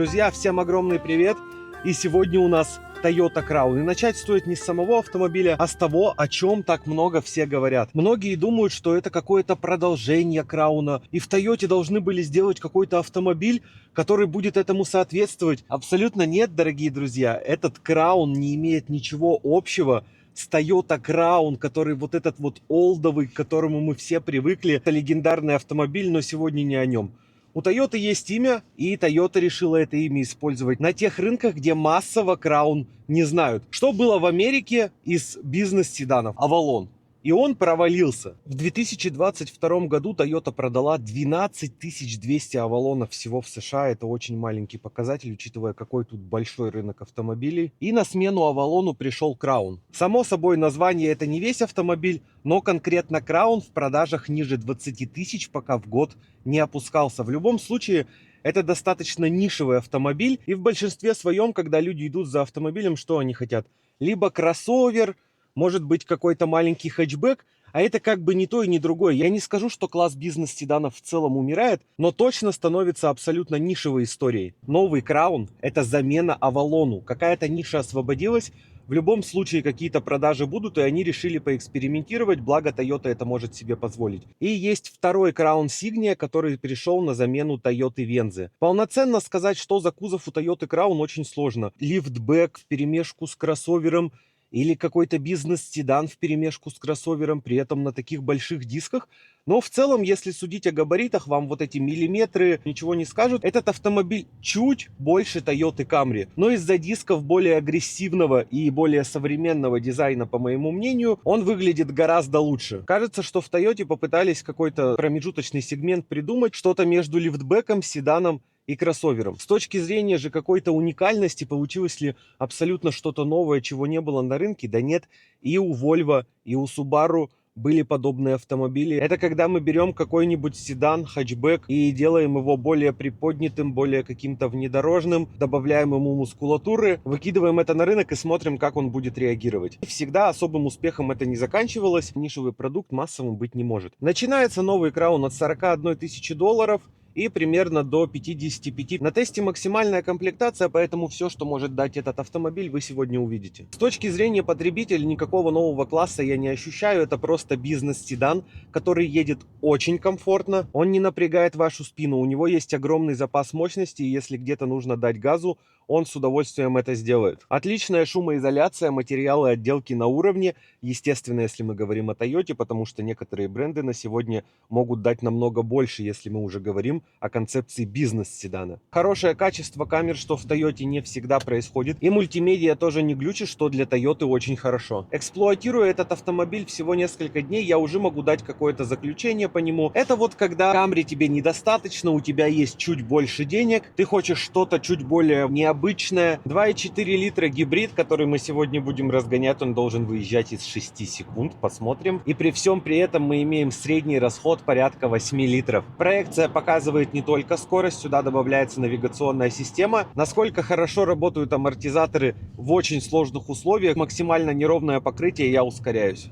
Друзья, всем огромный привет! И сегодня у нас Toyota Crown. И начать стоит не с самого автомобиля, а с того, о чем так много все говорят. Многие думают, что это какое-то продолжение Крауна, и в Toyota должны были сделать какой-то автомобиль, который будет этому соответствовать. Абсолютно нет, дорогие друзья. Этот Crown не имеет ничего общего с Toyota Crown, который вот этот вот олдовый, к которому мы все привыкли. Это легендарный автомобиль, но сегодня не о нем. У Toyota есть имя, и Toyota решила это имя использовать на тех рынках, где массово Crown не знают. Что было в Америке из бизнес-седанов? Avalon. И он провалился. В 2022 году Toyota продала 12 200 Avalon'ов всего в США. Это очень маленький показатель, учитывая, какой тут большой рынок автомобилей. И на смену Avalon'у пришел Crown. Само собой, название это не весь автомобиль, но конкретно Crown в продажах ниже 20 тысяч пока в год не опускался. В любом случае, это достаточно нишевый автомобиль. И в большинстве своем, когда люди идут за автомобилем, что они хотят? Либо кроссовер, может быть какой-то маленький хэтчбэк, а это как бы не то и не другое. Я не скажу, что класс бизнес-седанов в целом умирает, но точно становится абсолютно нишевой историей. Новый Crown – это замена Avalon'у. Какая-то ниша освободилась, в любом случае какие-то продажи будут, и они решили поэкспериментировать, благо Toyota это может себе позволить. И есть второй Crown Signia, который пришел на замену Toyota Venza. Полноценно сказать, что за кузов у Toyota Crown, очень сложно. Лифтбэк вперемешку с кроссовером, или какой-то бизнес-седан вперемешку с кроссовером, при этом на таких больших дисках. Но в целом, если судить о габаритах, вам вот эти миллиметры ничего не скажут. Этот автомобиль чуть больше Toyota Camry, но из-за дисков более агрессивного и более современного дизайна, по моему мнению, он выглядит гораздо лучше. Кажется, что в Toyota попытались какой-то промежуточный сегмент придумать, что-то между лифтбеком, седаном и кроссовером. С точки зрения же какой-то уникальности, получилось ли абсолютно что-то новое, чего не было на рынке? Да нет. И у Volvo, и у Subaru были подобные автомобили. Это когда мы берем какой-нибудь седан, хэтчбэк и делаем его более приподнятым, более каким-то внедорожным, добавляем ему мускулатуры, выкидываем это на рынок и смотрим, как он будет реагировать. Всегда особым успехом это не заканчивалось. Нишевый продукт массовым быть не может. Начинается новый Crown от 41 тысячи долларов и примерно до 55. На тесте максимальная комплектация, поэтому все, что может дать этот автомобиль, вы сегодня увидите. С точки зрения потребителя, никакого нового класса я не ощущаю. Это просто бизнес-седан, который едет очень комфортно. Он не напрягает вашу спину. У него есть огромный запас мощности, и если где-то нужно дать газу, он с удовольствием это сделает. Отличная шумоизоляция, материалы отделки на уровне. Естественно, если мы говорим о Toyota, потому что некоторые бренды на сегодня могут дать намного больше, если мы уже говорим о концепции бизнес-седана. Хорошее качество камер, что в Toyota не всегда происходит. И мультимедиа тоже не глючит, что для Toyota очень хорошо. Эксплуатируя этот автомобиль всего несколько дней, я уже могу дать какое-то заключение по нему. Это вот когда Camry тебе недостаточно, у тебя есть чуть больше денег, ты хочешь что-то чуть более необычное. 2,4 литра гибрид, который мы сегодня будем разгонять, он должен выезжать из 6 секунд, посмотрим. И при всем при этом мы имеем средний расход порядка 8 литров. Проекция показывает не только скорость, сюда добавляется навигационная система. Насколько хорошо работают амортизаторы в очень сложных условиях, максимально неровное покрытие, я ускоряюсь.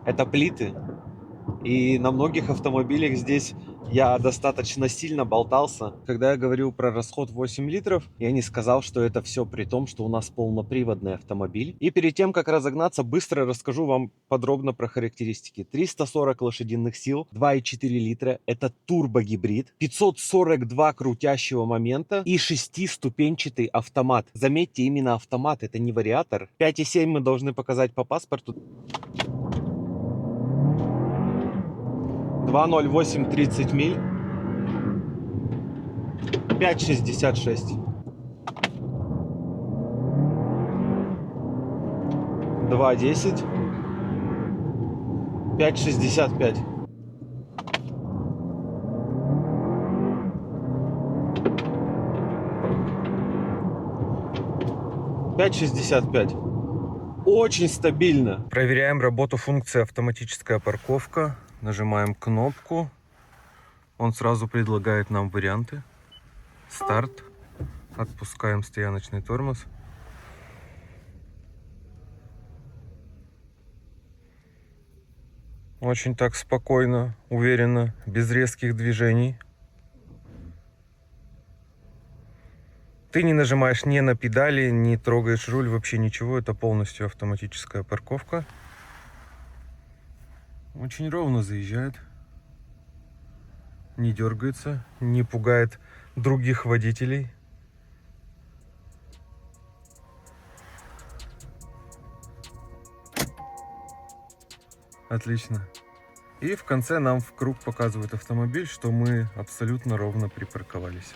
Это плиты. И на многих автомобилях здесь я достаточно сильно болтался. Когда я говорил про расход 8 литров, я не сказал, что это все при том, что у нас полноприводный автомобиль. И перед тем, как разогнаться, быстро расскажу вам подробно про характеристики. 340 лошадиных сил, 2,4 литра. Это турбогибрид. 542 крутящего момента и 6-ступенчатый автомат. Заметьте, именно автомат, это не вариатор. 5,7 мы должны показать по паспорту. 2,08 30 миль. 5,66. 2,10. 5,65. 5,65. Очень стабильно. Проверяем работу функции автоматическая парковка. Нажимаем кнопку. Он сразу предлагает нам варианты. Старт. Отпускаем стояночный тормоз. Очень так спокойно, уверенно, без резких движений. Ты не нажимаешь ни на педали, не трогаешь руль, вообще ничего. Это полностью автоматическая парковка. Очень ровно заезжает. Не дергается, не пугает других водителей. Отлично. И в конце нам в круг показывает автомобиль, что мы абсолютно ровно припарковались.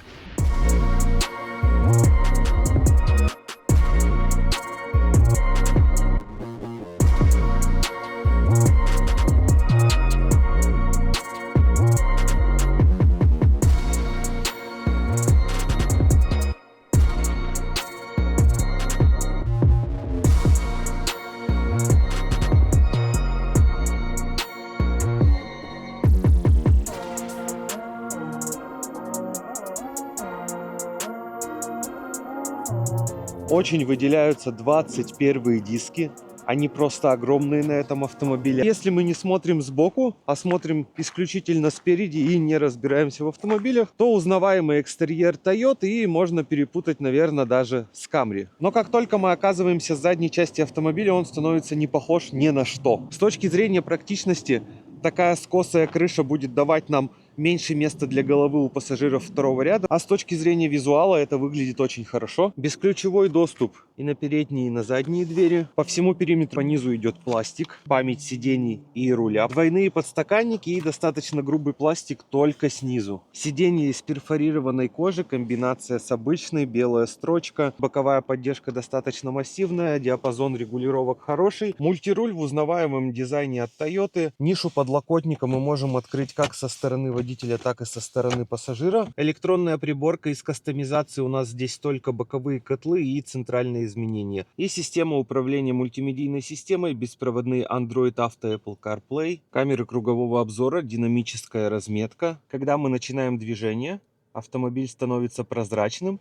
Очень выделяются 21-е диски. Они просто огромные на этом автомобиле. Если мы не смотрим сбоку, а смотрим исключительно спереди и не разбираемся в автомобилях, то узнаваемый экстерьер Toyota и можно перепутать, наверное, даже с Camry. Но как только мы оказываемся в задней части автомобиля, он становится не похож ни на что. С точки зрения практичности, такая скосая крыша будет давать нам меньше места для головы у пассажиров второго ряда. А с точки зрения визуала это выглядит очень хорошо. Бесключевой доступ и на передние, и на задние двери. По всему периметру по низу идет пластик, память сидений и руля. Двойные подстаканники и достаточно грубый пластик только снизу. Сиденье из перфорированной кожи, комбинация с обычной, белая строчка. Боковая поддержка достаточно массивная, диапазон регулировок хороший. Мультируль в узнаваемом дизайне от Toyota. Нишу подлокотника мы можем открыть как со стороны водителя, так и со стороны пассажира. Электронная приборка из кастомизации, у нас здесь только боковые котлы и центральные изменения. И система управления мультимедийной системой, беспроводные Android Auto, Apple CarPlay, камеры кругового обзора, динамическая разметка. Когда мы начинаем движение, автомобиль становится прозрачным.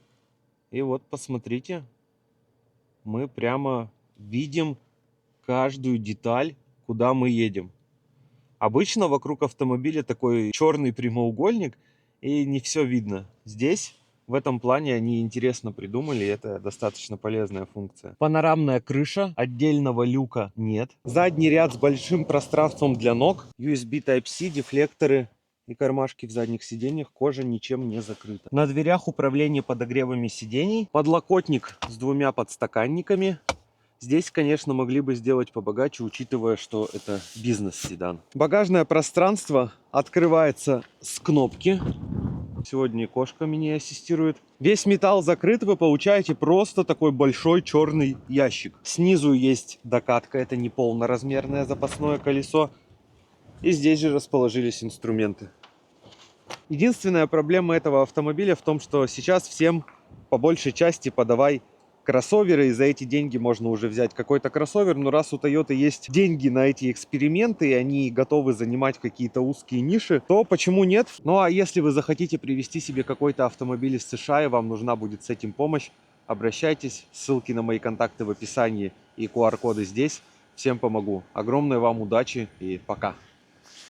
И вот посмотрите, мы прямо видим каждую деталь, куда мы едем. Обычно вокруг автомобиля такой черный прямоугольник, и не все видно. Здесь, в этом плане, они интересно придумали, и это достаточно полезная функция. Панорамная крыша, отдельного люка нет. Задний ряд с большим пространством для ног, USB Type-C, дефлекторы и кармашки в задних сиденьях, кожа ничем не закрыта. На дверях управление подогревами сидений, подлокотник с двумя подстаканниками. Здесь, конечно, могли бы сделать побогаче, учитывая, что это бизнес-седан. Багажное пространство открывается с кнопки. Сегодня и кошка меня ассистирует. Весь металл закрыт, вы получаете просто такой большой черный ящик. Снизу есть докатка, это не полноразмерное запасное колесо. И здесь же расположились инструменты. Единственная проблема этого автомобиля в том, что сейчас всем по большей части подавай кроссоверы, и за эти деньги можно уже взять какой-то кроссовер, но раз у Toyota есть деньги на эти эксперименты, и они готовы занимать какие-то узкие ниши, то почему нет? Ну а если вы захотите привезти себе какой-то автомобиль из США, и вам нужна будет с этим помощь, обращайтесь, ссылки на мои контакты в описании и QR-коды здесь. Всем помогу. Огромной вам удачи и пока!